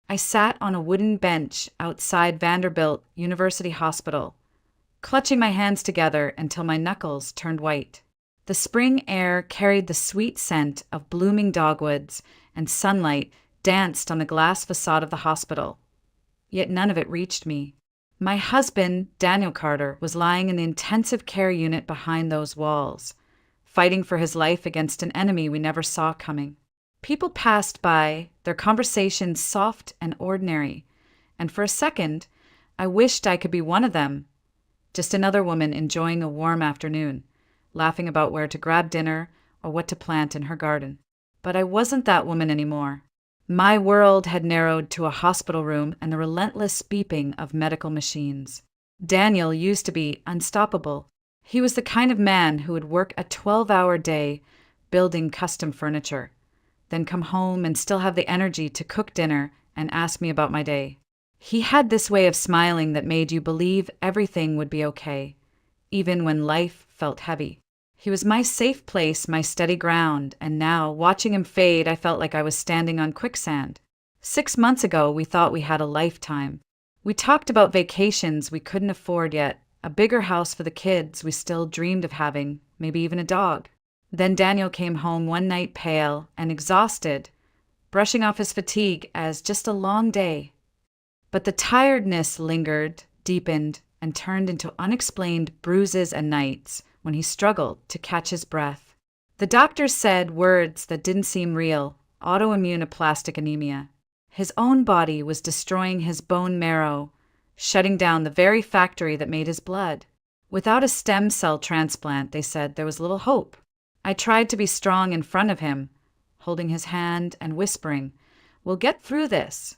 I sat on a wooden bench outside Vanderbilt University Hospital, clutching my hands together until my knuckles turned white. The spring air carried the sweet scent of blooming dogwoods, and sunlight danced on the glass facade of the hospital. Yet none of it reached me. My husband, Daniel Carter, was lying in the intensive care unit behind those walls, fighting for his life against an enemy we never saw coming. People passed by, their conversations soft and ordinary, and for a second, I wished I could be one of them. Just another woman enjoying a warm afternoon, laughing about where to grab dinner or what to plant in her garden. But I wasn't that woman anymore. My world had narrowed to a hospital room and the relentless beeping of medical machines. Daniel used to be unstoppable. He was the kind of man who would work a 12-hour day building custom furniture, then come home and still have the energy to cook dinner and ask me about my day. He had this way of smiling that made you believe everything would be okay, even when life felt heavy. He was my safe place, my steady ground, and now, watching him fade, I felt like I was standing on quicksand. 6 months ago, we thought we had a lifetime. We talked about vacations we couldn't afford yet, a bigger house for the kids we still dreamed of having, maybe even a dog. Then Daniel came home one night pale and exhausted, brushing off his fatigue as just a long day. But the tiredness lingered, deepened, and turned into unexplained bruises and nights when he struggled to catch his breath. The doctors said words that didn't seem real: autoimmune aplastic anemia. His own body was destroying his bone marrow, shutting down the very factory that made his blood. Without a stem cell transplant, they said, there was little hope. I tried to be strong in front of him, holding his hand and whispering, "We'll get through this."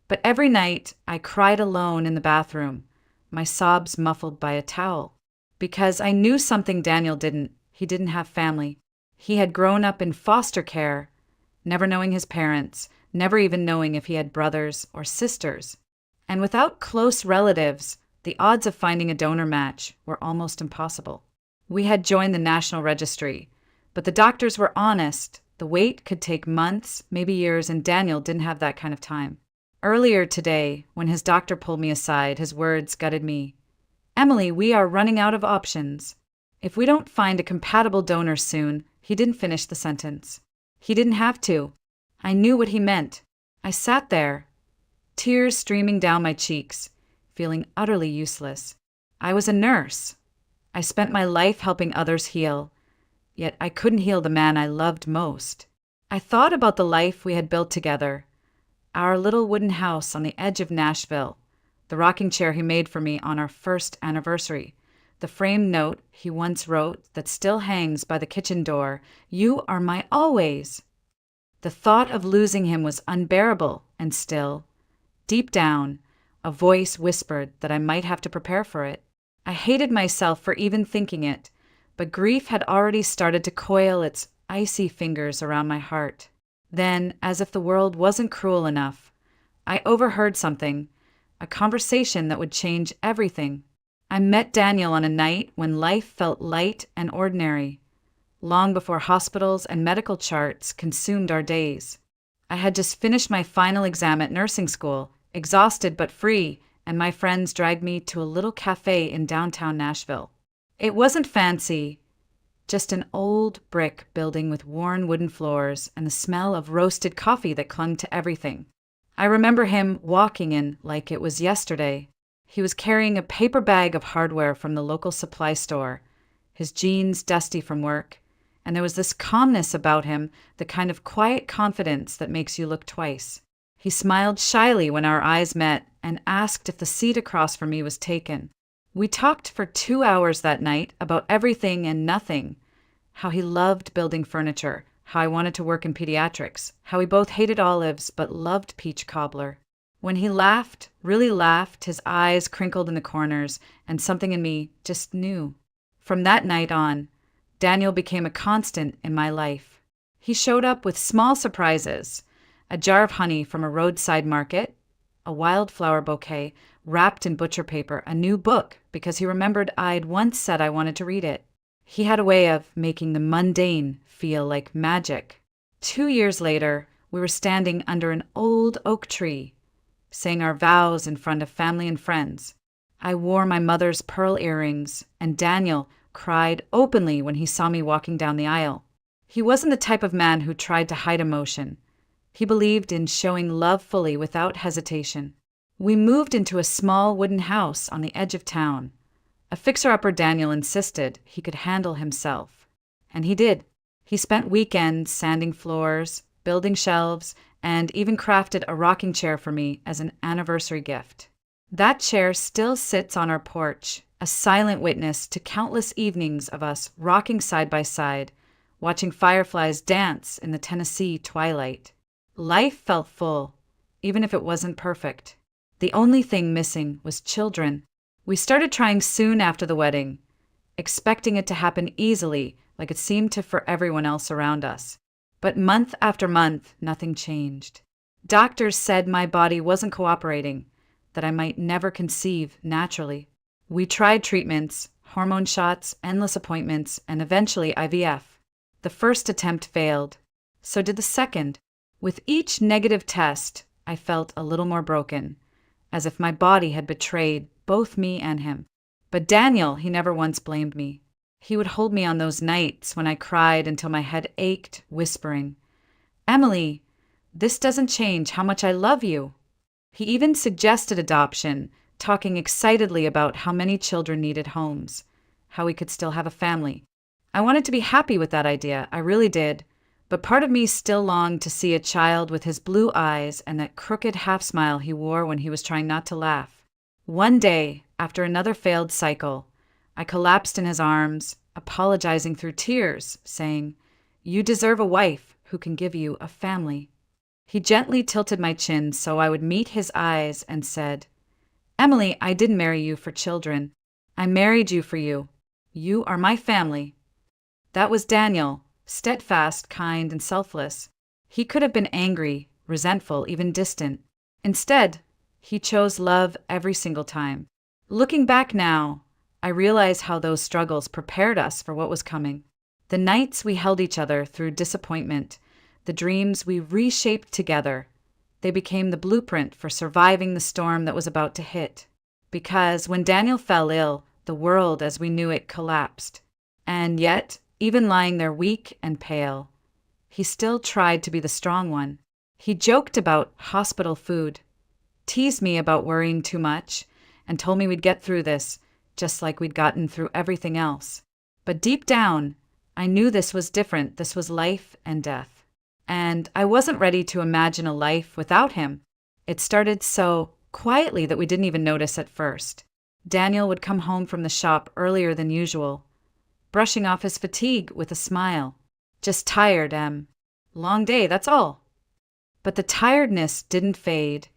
But every night, I cried alone in the bathroom, my sobs muffled by a towel. Because I knew something Daniel didn't. He didn't have family. He had grown up in foster care, never knowing his parents, never even knowing if he had brothers or sisters. And without close relatives, the odds of finding a donor match were almost impossible. We had joined the National Registry, but the doctors were honest. The wait could take months, maybe years, and Daniel didn't have that kind of time. Earlier today, when his doctor pulled me aside, his words gutted me. "Emily, we are running out of options. If we don't find a compatible donor soon," he didn't finish the sentence. He didn't have to. I knew what he meant. I sat there, tears streaming down my cheeks, feeling utterly useless. I was a nurse. I spent my life helping others heal, yet I couldn't heal the man I loved most. I thought about the life we had built together, our little wooden house on the edge of Nashville, the rocking chair he made for me on our first anniversary, the framed note he once wrote that still hangs by the kitchen door, "You are my always." The thought of losing him was unbearable, and still, deep down, a voice whispered that I might have to prepare for it. I hated myself for even thinking it, but grief had already started to coil its icy fingers around my heart. Then, as if the world wasn't cruel enough, I overheard something, a conversation that would change everything. I met Daniel on a night when life felt light and ordinary, long before hospitals and medical charts consumed our days. I had just finished my final exam at nursing school, exhausted but free, and my friends dragged me to a little cafe in downtown Nashville. It wasn't fancy, just an old brick building with worn wooden floors and the smell of roasted coffee that clung to everything. I remember him walking in like it was yesterday. He was carrying a paper bag of hardware from the local supply store, his jeans dusty from work, and there was this calmness about him, the kind of quiet confidence that makes you look twice. He smiled shyly when our eyes met and asked if the seat across from me was taken. We talked for 2 hours that night about everything and nothing, how he loved building furniture, how I wanted to work in pediatrics, how we both hated olives but loved peach cobbler. When he laughed, really laughed, his eyes crinkled in the corners, and something in me just knew. From that night on, Daniel became a constant in my life. He showed up with small surprises: a jar of honey from a roadside market, a wildflower bouquet wrapped in butcher paper, a new book because he remembered I'd once said I wanted to read it. He had a way of making the mundane feel like magic. 2 years later, We were standing under an old oak tree, saying our vows in front of family and friends. I wore my mother's pearl earrings, and Daniel cried openly when he saw me walking down the aisle. He wasn't the type of man who tried to hide emotion. He believed in showing love fully without hesitation. We moved into a small wooden house on the edge of town. A fixer-upper Daniel insisted he could handle himself. And he did. He spent weekends sanding floors, building shelves, and even crafted a rocking chair for me as an anniversary gift. That chair still sits on our porch, a silent witness to countless evenings of us rocking side by side, watching fireflies dance in the Tennessee twilight. Life felt full, even if it wasn't perfect. The only thing missing was children. We started trying soon after the wedding, expecting it to happen easily, like it seemed to for everyone else around us. But month after month, nothing changed. Doctors said my body wasn't cooperating, that I might never conceive naturally. We tried treatments, hormone shots, endless appointments, and eventually IVF. The first attempt failed. So did the second. With each negative test, I felt a little more broken, as if my body had betrayed both me and him. But Daniel, he never once blamed me. He would hold me on those nights when I cried until my head ached, whispering, "Emily, this doesn't change how much I love you." He even suggested adoption, talking excitedly about how many children needed homes, how we could still have a family. I wanted to be happy with that idea, I really did, but part of me still longed to see a child with his blue eyes and that crooked half-smile he wore when he was trying not to laugh. One day, after another failed cycle, I collapsed in his arms, apologizing through tears, saying, "You deserve a wife who can give you a family." He gently tilted my chin so I would meet his eyes and said, "Emily, I didn't marry you for children. I married you for you. You are my family." That was Daniel, steadfast, kind, and selfless. He could have been angry, resentful, even distant. Instead, he chose love every single time. Looking back now, I realize how those struggles prepared us for what was coming. The nights we held each other through disappointment, the dreams we reshaped together, they became the blueprint for surviving the storm that was about to hit. Because when Daniel fell ill, the world as we knew it collapsed. And yet, even lying there weak and pale, he still tried to be the strong one. He joked about hospital food, teased me about worrying too much, and told me we'd get through this, just like we'd gotten through everything else. But deep down, I knew this was different. This was life and death. And I wasn't ready to imagine a life without him. It started so quietly that we didn't even notice at first. Daniel would come home from the shop earlier than usual, brushing off his fatigue with a smile. "Just tired, Em. Long day, that's all." But the tiredness didn't fade.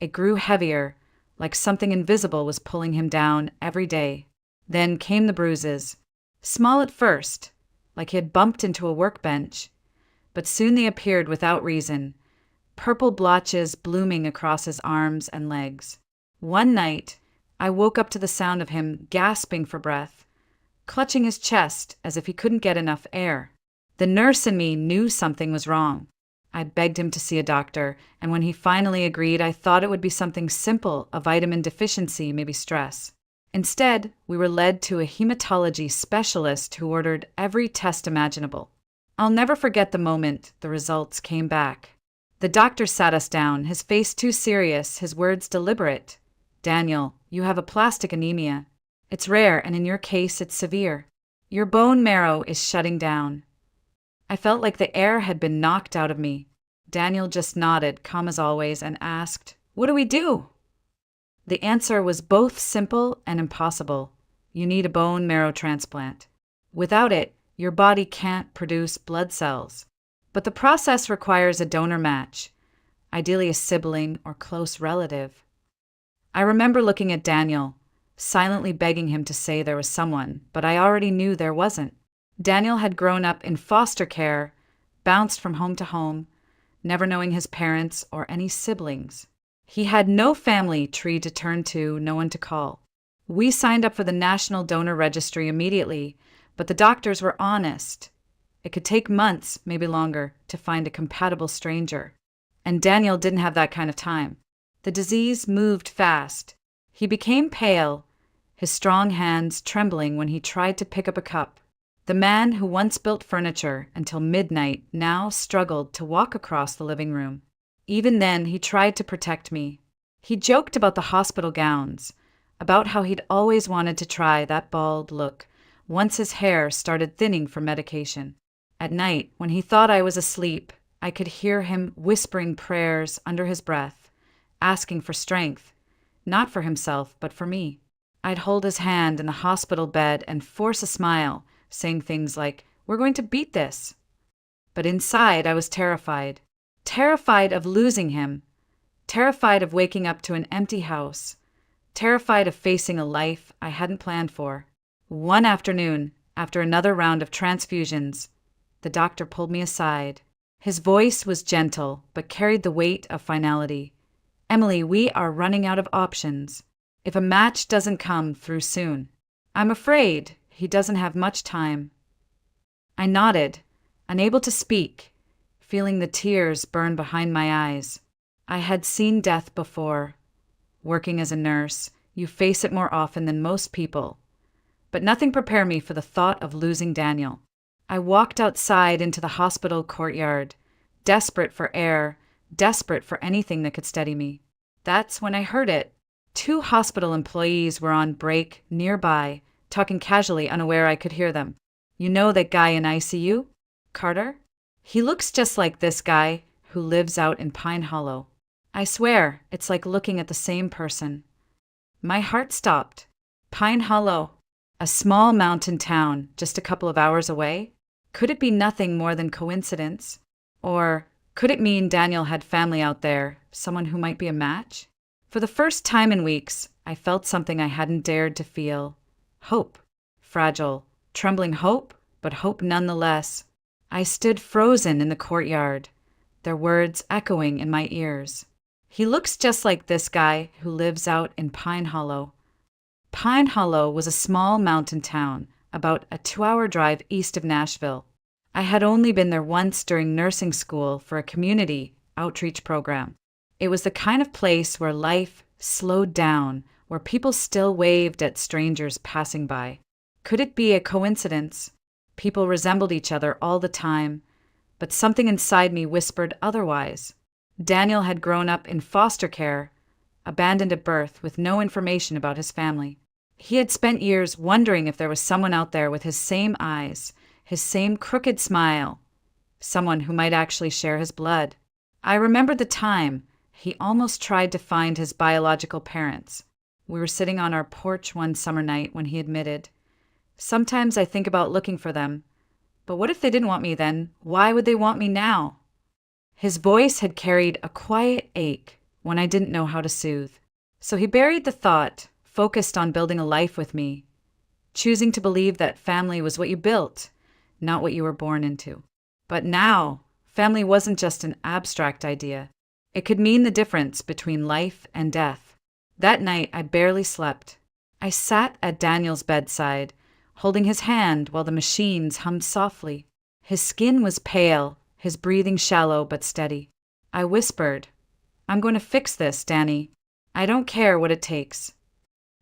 It grew heavier, like something invisible was pulling him down every day. Then came the bruises. Small at first, like he had bumped into a workbench, but soon they appeared without reason, purple blotches blooming across his arms and legs. One night, I woke up to the sound of him gasping for breath, clutching his chest as if he couldn't get enough air. The nurse in me knew something was wrong. I begged him to see a doctor, and when he finally agreed, I thought it would be something simple, a vitamin deficiency, maybe stress. Instead, we were led to a hematology specialist who ordered every test imaginable. I'll never forget the moment the results came back. The doctor sat us down, his face too serious, his words deliberate. "Daniel, you have aplastic anemia. It's rare, and in your case, it's severe. Your bone marrow is shutting down." I felt like the air had been knocked out of me. Daniel just nodded, calm as always, and asked, "What do we do?" The answer was both simple and impossible. You need a bone marrow transplant. Without it, your body can't produce blood cells. But the process requires a donor match, ideally a sibling or close relative. I remember looking at Daniel, silently begging him to say there was someone, but I already knew there wasn't. Daniel had grown up in foster care, bounced from home to home, never knowing his parents or any siblings. He had no family tree to turn to, no one to call. We signed up for the National Donor Registry immediately, but the doctors were honest. It could take months, maybe longer, to find a compatible stranger. And Daniel didn't have that kind of time. The disease moved fast. He became pale, his strong hands trembling when he tried to pick up a cup. The man who once built furniture until midnight now struggled to walk across the living room. Even then, he tried to protect me. He joked about the hospital gowns, about how he'd always wanted to try that bald look once his hair started thinning from medication. At night, when he thought I was asleep, I could hear him whispering prayers under his breath, asking for strength, not for himself, but for me. I'd hold his hand in the hospital bed and force a smile, saying things like, "We're going to beat this." But inside, I was terrified. Terrified of losing him. Terrified of waking up to an empty house. Terrified of facing a life I hadn't planned for. One afternoon, after another round of transfusions, the doctor pulled me aside. His voice was gentle, but carried the weight of finality. "Emily, we are running out of options. If a match doesn't come through soon, I'm afraid he doesn't have much time." I nodded, unable to speak, feeling the tears burn behind my eyes. I had seen death before. Working as a nurse, you face it more often than most people. But nothing prepared me for the thought of losing Daniel. I walked outside into the hospital courtyard, desperate for air, desperate for anything that could steady me. That's when I heard it. 2 hospital employees were on break nearby, talking casually, unaware I could hear them. "You know that guy in ICU? Carter? He looks just like this guy who lives out in Pine Hollow." I swear, it's like looking at the same person. My heart stopped. Pine Hollow, a small mountain town just a couple of hours away? Could it be nothing more than coincidence? Or could it mean Daniel had family out there, someone who might be a match? For the first time in weeks, I felt something I hadn't dared to feel. Hope. Fragile, trembling hope, but hope nonetheless. I stood frozen in the courtyard, their words echoing in my ears. "He looks just like this guy who lives out in Pine Hollow." Pine Hollow was a small mountain town, about a 2-hour drive east of Nashville. I had only been there once during nursing school for a community outreach program. It was the kind of place where life slowed down, where people still waved at strangers passing by. Could it be a coincidence? People resembled each other all the time, but something inside me whispered otherwise. Daniel had grown up in foster care, abandoned at birth with no information about his family. He had spent years wondering if there was someone out there with his same eyes, his same crooked smile, someone who might actually share his blood. I remembered the time he almost tried to find his biological parents. We were sitting on our porch one summer night when he admitted, "Sometimes I think about looking for them, but what if they didn't want me then? Why would they want me now?" His voice had carried a quiet ache when I didn't know how to soothe. So he buried the thought, focused on building a life with me, choosing to believe that family was what you built, not what you were born into. But now, family wasn't just an abstract idea. It could mean the difference between life and death. That night, I barely slept. I sat at Daniel's bedside, holding his hand while the machines hummed softly. His skin was pale, his breathing shallow but steady. I whispered, "I'm going to fix this, Danny. I don't care what it takes."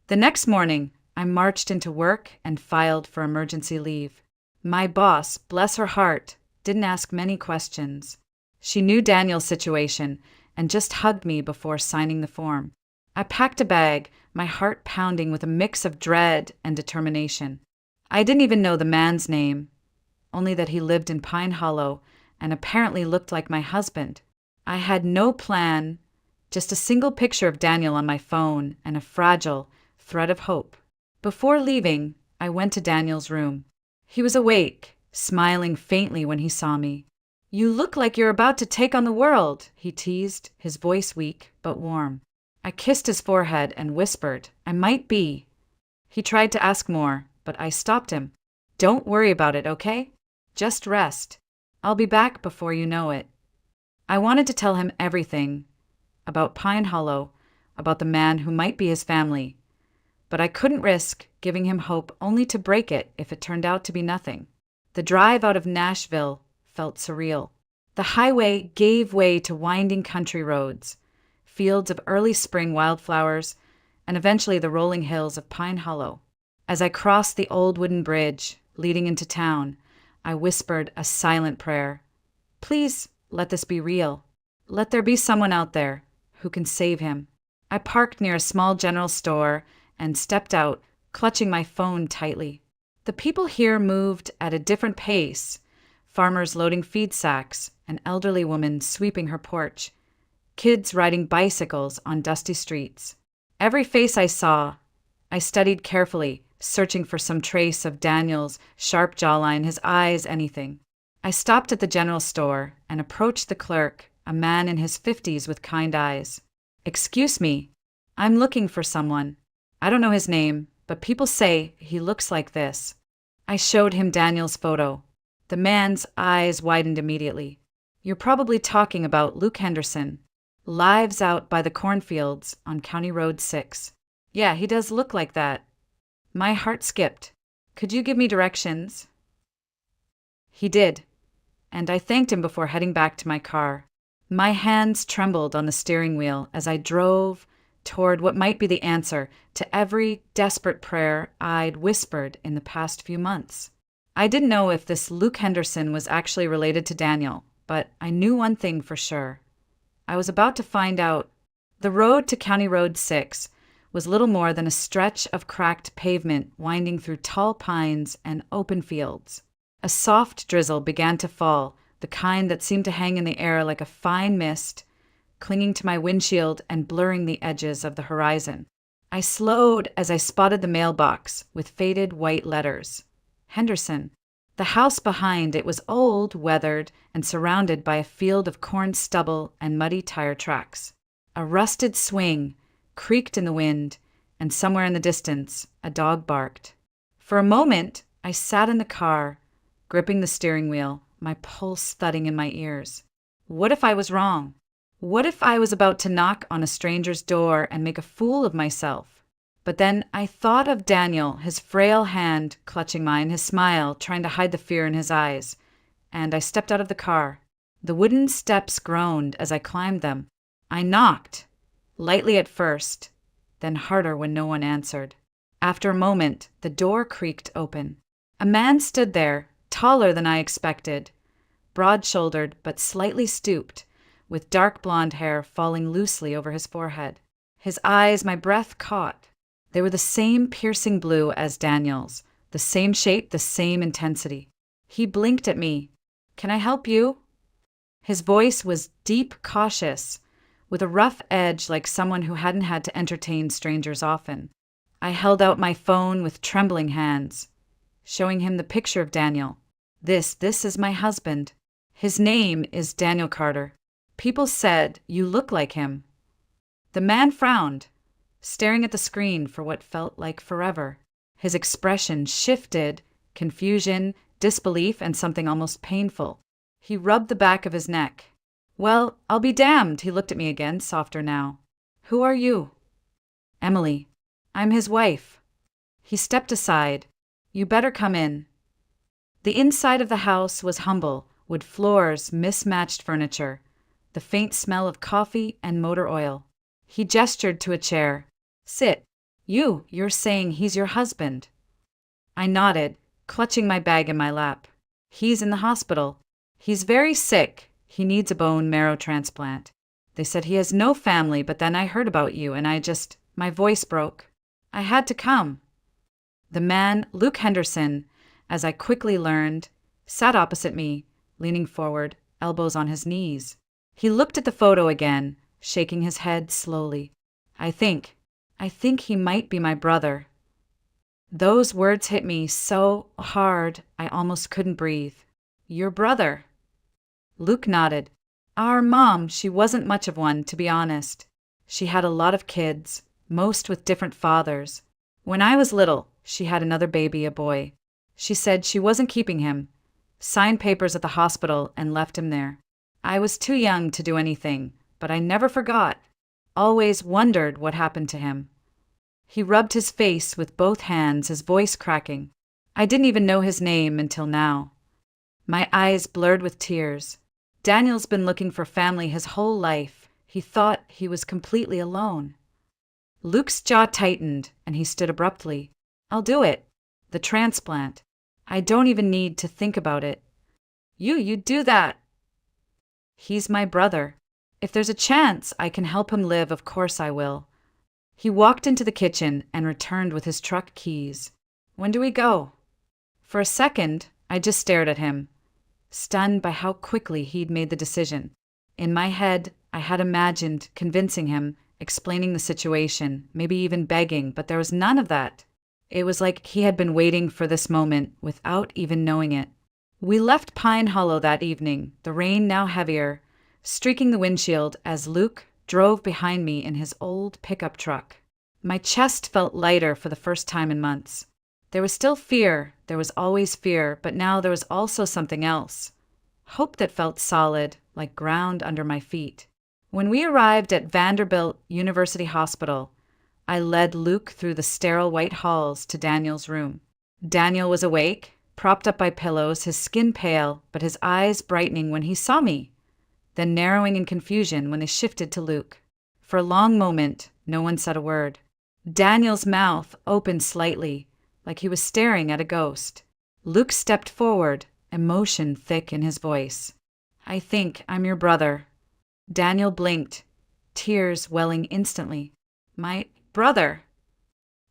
The next morning, I marched into work and filed for emergency leave. My boss, bless her heart, didn't ask many questions. She knew Daniel's situation and just hugged me before signing the form. I packed a bag, my heart pounding with a mix of dread and determination. I didn't even know the man's name, only that he lived in Pine Hollow and apparently looked like my husband. I had no plan, just a single picture of Daniel on my phone and a fragile thread of hope. Before leaving, I went to Daniel's room. He was awake, smiling faintly when he saw me. "You look like you're about to take on the world," he teased, his voice weak but warm. I kissed his forehead and whispered, "I might be." He tried to ask more, but I stopped him. "Don't worry about it, okay? Just rest. I'll be back before you know it." I wanted to tell him everything, about Pine Hollow, about the man who might be his family, but I couldn't risk giving him hope only to break it if it turned out to be nothing. The drive out of Nashville felt surreal. The highway gave way to winding country roads, fields of early spring wildflowers, and eventually the rolling hills of Pine Hollow. As I crossed the old wooden bridge leading into town, I whispered a silent prayer. Please let this be real. Let there be someone out there who can save him. I parked near a small general store and stepped out, clutching my phone tightly. The people here moved at a different pace, farmers loading feed sacks, an elderly woman sweeping her porch, kids riding bicycles on dusty streets. Every face I saw, I studied carefully, searching for some trace of Daniel's sharp jawline, his eyes, anything. I stopped at the general store and approached the clerk, a man in his 50s with kind eyes. Excuse me, I'm looking for someone. I don't know his name, but people say he looks like this. I showed him Daniel's photo. The man's eyes widened immediately. You're probably talking about Luke Henderson. Lives out by the cornfields on County Road 6. Yeah, he does look like that. My heart skipped. Could you give me directions? He did, and I thanked him before heading back to my car. My hands trembled on the steering wheel as I drove toward what might be the answer to every desperate prayer I'd whispered in the past few months. I didn't know if this Luke Henderson was actually related to Daniel, but I knew one thing for sure. I was about to find out. The road to County Road 6 was little more than a stretch of cracked pavement winding through tall pines and open fields. A soft drizzle began to fall, the kind that seemed to hang in the air like a fine mist, clinging to my windshield and blurring the edges of the horizon. I slowed as I spotted the mailbox with faded white letters. Henderson. The house behind it was old, weathered, and surrounded by a field of corn stubble and muddy tire tracks. A rusted swing creaked in the wind, and somewhere in the distance, a dog barked. For a moment, I sat in the car, gripping the steering wheel, my pulse thudding in my ears. What if I was wrong? What if I was about to knock on a stranger's door and make a fool of myself? But then I thought of Daniel, his frail hand clutching mine, his smile trying to hide the fear in his eyes, and I stepped out of the car. The wooden steps groaned as I climbed them. I knocked, lightly at first, then harder when no one answered. After a moment, the door creaked open. A man stood there, taller than I expected, broad-shouldered but slightly stooped, with dark blonde hair falling loosely over his forehead. His eyes my breath caught. They were the same piercing blue as Daniel's, the same shape, the same intensity. He blinked at me. Can I help you? His voice was deep, cautious, with a rough edge like someone who hadn't had to entertain strangers often. I held out my phone with trembling hands, showing him the picture of Daniel. This is my husband. His name is Daniel Carter. People said you look like him. The man frowned, staring at the screen for what felt like forever. His expression shifted, confusion, disbelief, and something almost painful. He rubbed the back of his neck. Well, I'll be damned, he looked at me again, softer now. Who are you? Emily. I'm his wife. He stepped aside. You better come in. The inside of the house was humble, wood floors, mismatched furniture, the faint smell of coffee and motor oil. He gestured to a chair. Sit. You're saying he's your husband. I nodded, clutching my bag in my lap. He's in the hospital. He's very sick. He needs a bone marrow transplant. They said he has no family, but then I heard about you and my voice broke. I had to come. The man, Luke Henderson, as I quickly learned, sat opposite me, leaning forward, elbows on his knees. He looked at the photo again, shaking his head slowly. I think he might be my brother. Those words hit me so hard I almost couldn't breathe. Your brother? Luke nodded. Our mom, she wasn't much of one, to be honest. She had a lot of kids, most with different fathers. When I was little, she had another baby, a boy. She said she wasn't keeping him, signed papers at the hospital and left him there. I was too young to do anything, but I never forgot. Always wondered what happened to him. He rubbed his face with both hands, his voice cracking. I didn't even know his name until now. My eyes blurred with tears. Daniel's been looking for family his whole life. He thought he was completely alone. Luke's jaw tightened, and he stood abruptly. I'll do it. The transplant. I don't even need to think about it. You do that. He's my brother. If there's a chance I can help him live, of course I will. He walked into the kitchen and returned with his truck keys. When do we go? For a second, I just stared at him, stunned by how quickly he'd made the decision. In my head, I had imagined convincing him, explaining the situation, maybe even begging, but there was none of that. It was like he had been waiting for this moment without even knowing it. We left Pine Hollow that evening, the rain now heavier, streaking the windshield as Luke drove behind me in his old pickup truck. My chest felt lighter for the first time in months. There was still fear, there was always fear, but now there was also something else. Hope that felt solid, like ground under my feet. When we arrived at Vanderbilt University Hospital, I led Luke through the sterile white halls to Daniel's room. Daniel was awake, propped up by pillows, his skin pale, but his eyes brightening when he saw me, then narrowing in confusion when they shifted to Luke. For a long moment, no one said a word. Daniel's mouth opened slightly, like he was staring at a ghost. Luke stepped forward, emotion thick in his voice. I think I'm your brother. Daniel blinked, tears welling instantly. My brother.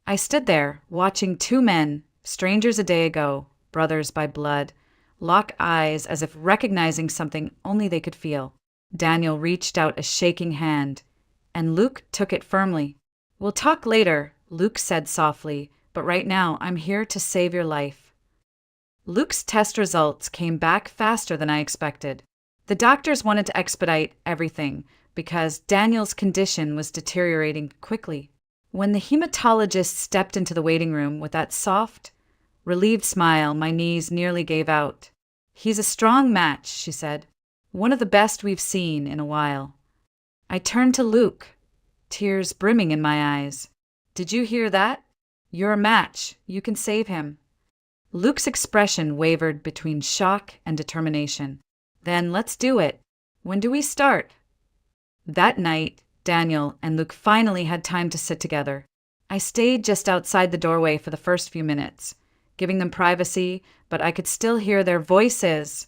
I stood there, watching two men, strangers a day ago, brothers by blood, lock eyes as if recognizing something only they could feel. Daniel reached out a shaking hand, and Luke took it firmly. We'll talk later, Luke said softly, but right now I'm here to save your life. Luke's test results came back faster than I expected. The doctors wanted to expedite everything because Daniel's condition was deteriorating quickly. When the hematologist stepped into the waiting room with that soft, relieved smile, my knees nearly gave out. He's a strong match, she said. One of the best we've seen in a while. I turned to Luke, tears brimming in my eyes. Did you hear that? You're a match. You can save him. Luke's expression wavered between shock and determination. Then let's do it. When do we start? That night, Daniel and Luke finally had time to sit together. I stayed just outside the doorway for the first few minutes, giving them privacy, but I could still hear their voices.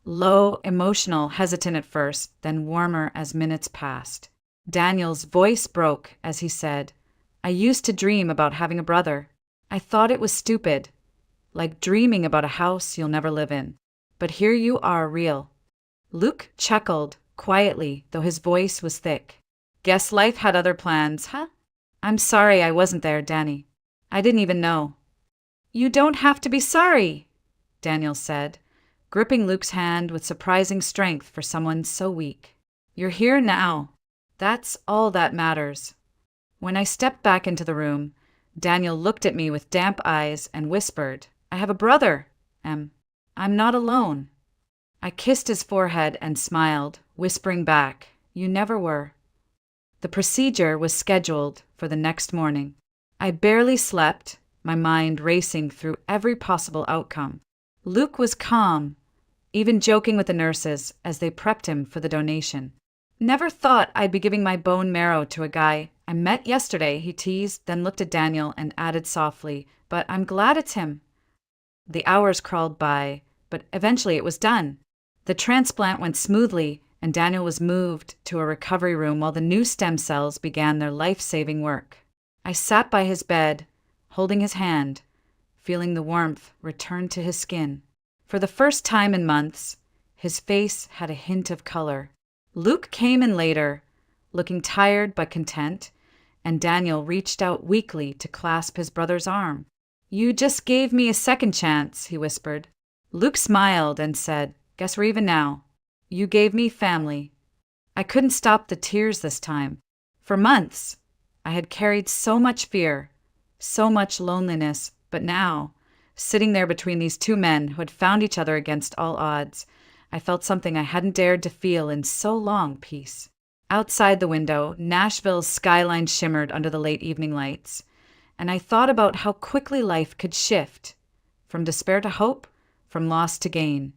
Low, emotional, hesitant at first, then warmer as minutes passed. Daniel's voice broke as he said, I used to dream about having a brother. I thought it was stupid, like dreaming about a house you'll never live in. But here you are, real. Luke chuckled, quietly, though his voice was thick. Guess life had other plans, huh? I'm sorry I wasn't there, Danny. I didn't even know. You don't have to be sorry, Daniel said, gripping Luke's hand with surprising strength for someone so weak. You're here now. That's all that matters. When I stepped back into the room, Daniel looked at me with damp eyes and whispered, I have a brother, Em. I'm not alone. I kissed his forehead and smiled, whispering back, You never were. The procedure was scheduled for the next morning. I barely slept, my mind racing through every possible outcome. Luke was calm, even joking with the nurses as they prepped him for the donation. Never thought I'd be giving my bone marrow to a guy I met yesterday, he teased, then looked at Daniel and added softly, But I'm glad it's him. The hours crawled by, but eventually it was done. The transplant went smoothly, and Daniel was moved to a recovery room while the new stem cells began their life-saving work. I sat by his bed, holding his hand, feeling the warmth return to his skin. For the first time in months, his face had a hint of color. Luke came in later, looking tired but content, and Daniel reached out weakly to clasp his brother's arm. You just gave me a second chance, he whispered. Luke smiled and said, Guess we're even now. You gave me family. I couldn't stop the tears this time. For months, I had carried so much fear, so much loneliness, but now, sitting there between these two men who had found each other against all odds, I felt something I hadn't dared to feel in so long, peace. Outside the window, Nashville's skyline shimmered under the late evening lights, and I thought about how quickly life could shift, from despair to hope, from loss to gain.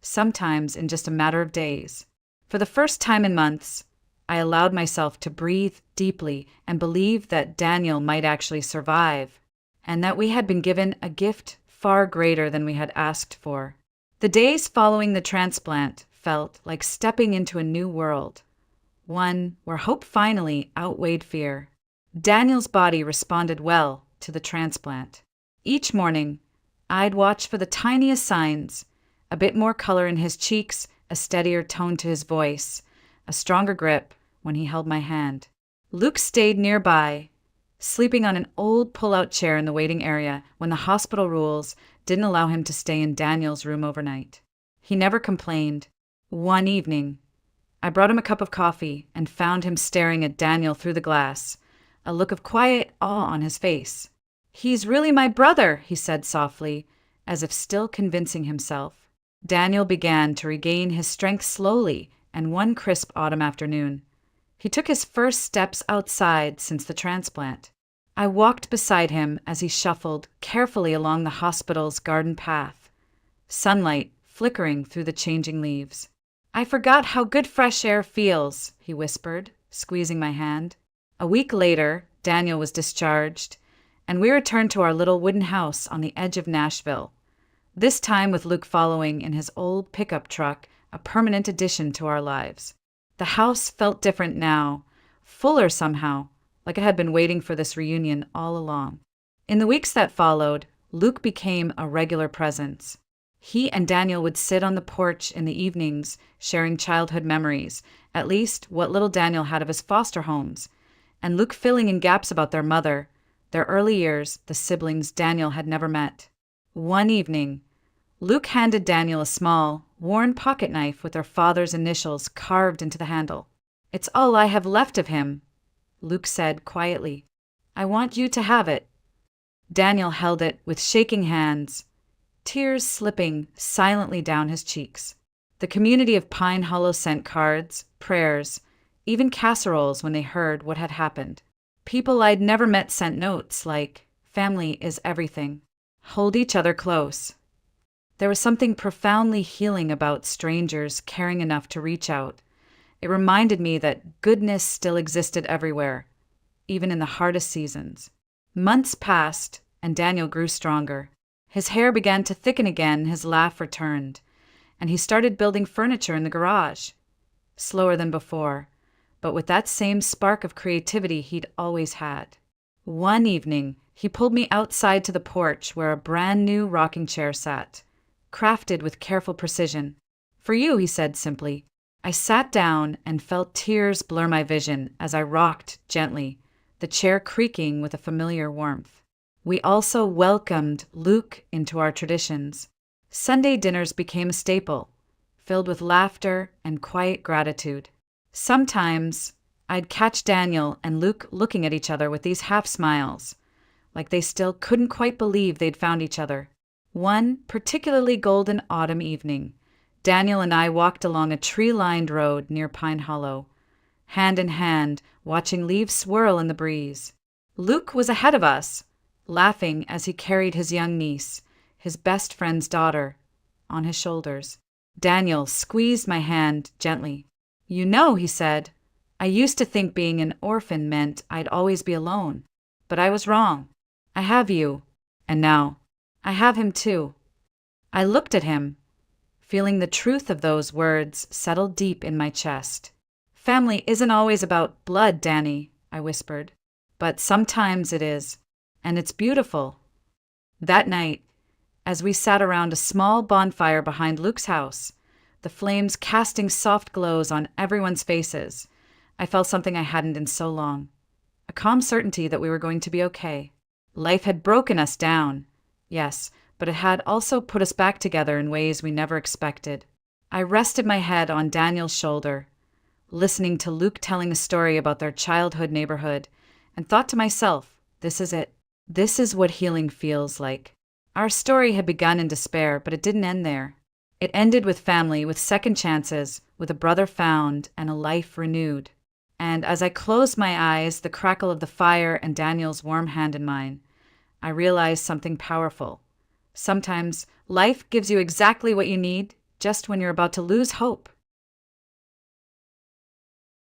sometimes in just a matter of days. For the first time in months, I allowed myself to breathe deeply and believe that Daniel might actually survive, and that we had been given a gift far greater than we had asked for. The days following the transplant felt like stepping into a new world, one where hope finally outweighed fear. Daniel's body responded well to the transplant. Each morning, I'd watch for the tiniest signs: a bit more color in his cheeks, a steadier tone to his voice, a stronger grip when he held my hand. Luke stayed nearby, sleeping on an old pull-out chair in the waiting area when the hospital rules didn't allow him to stay in Daniel's room overnight. He never complained. One evening, I brought him a cup of coffee and found him staring at Daniel through the glass, a look of quiet awe on his face. "He's really my brother," he said softly, as if still convincing himself. Daniel began to regain his strength slowly, and one crisp autumn afternoon, he took his first steps outside since the transplant. I walked beside him as he shuffled carefully along the hospital's garden path, sunlight flickering through the changing leaves. "I forgot how good fresh air feels," he whispered, squeezing my hand. A week later, Daniel was discharged, and we returned to our little wooden house on the edge of Nashville, this time with Luke following in his old pickup truck, a permanent addition to our lives. The house felt different now, fuller somehow, like I had been waiting for this reunion all along. In the weeks that followed, Luke became a regular presence. He and Daniel would sit on the porch in the evenings, sharing childhood memories, at least what little Daniel had of his foster homes, and Luke filling in gaps about their mother, their early years, the siblings Daniel had never met. One evening, Luke handed Daniel a small, worn pocket knife with their father's initials carved into the handle. "It's all I have left of him," Luke said quietly. "I want you to have it." Daniel held it with shaking hands, tears slipping silently down his cheeks. The community of Pine Hollow sent cards, prayers, even casseroles when they heard what had happened. People I'd never met sent notes like, "Family is everything. Hold each other close." There was something profoundly healing about strangers caring enough to reach out. It reminded me that goodness still existed everywhere, even in the hardest seasons. Months passed, and Daniel grew stronger. His hair began to thicken again, his laugh returned, and he started building furniture in the garage. Slower than before, but with that same spark of creativity he'd always had. One evening, he pulled me outside to the porch where a brand new rocking chair sat, crafted with careful precision. "For you," he said simply. I sat down and felt tears blur my vision as I rocked gently, the chair creaking with a familiar warmth. We also welcomed Luke into our traditions. Sunday dinners became a staple, filled with laughter and quiet gratitude. Sometimes I'd catch Daniel and Luke looking at each other with these half smiles, like they still couldn't quite believe they'd found each other. One particularly golden autumn evening, Daniel and I walked along a tree-lined road near Pine Hollow, hand in hand, watching leaves swirl in the breeze. Luke was ahead of us, laughing as he carried his young niece, his best friend's daughter, on his shoulders. Daniel squeezed my hand gently. "You know," he said, "I used to think being an orphan meant I'd always be alone. But I was wrong. I have you, and now I have him too." I looked at him, feeling the truth of those words settle deep in my chest. "Family isn't always about blood, Danny," I whispered, "but sometimes it is, and it's beautiful." That night, as we sat around a small bonfire behind Luke's house, the flames casting soft glows on everyone's faces, I felt something I hadn't in so long, a calm certainty that we were going to be okay. Life had broken us down, yes, but it had also put us back together in ways we never expected. I rested my head on Daniel's shoulder, listening to Luke telling a story about their childhood neighborhood, and thought to myself, this is it. This is what healing feels like. Our story had begun in despair, but it didn't end there. It ended with family, with second chances, with a brother found and a life renewed. And as I closed my eyes, the crackle of the fire and Daniel's warm hand in mine, I realized something powerful. Sometimes life gives you exactly what you need, just when you're about to lose hope.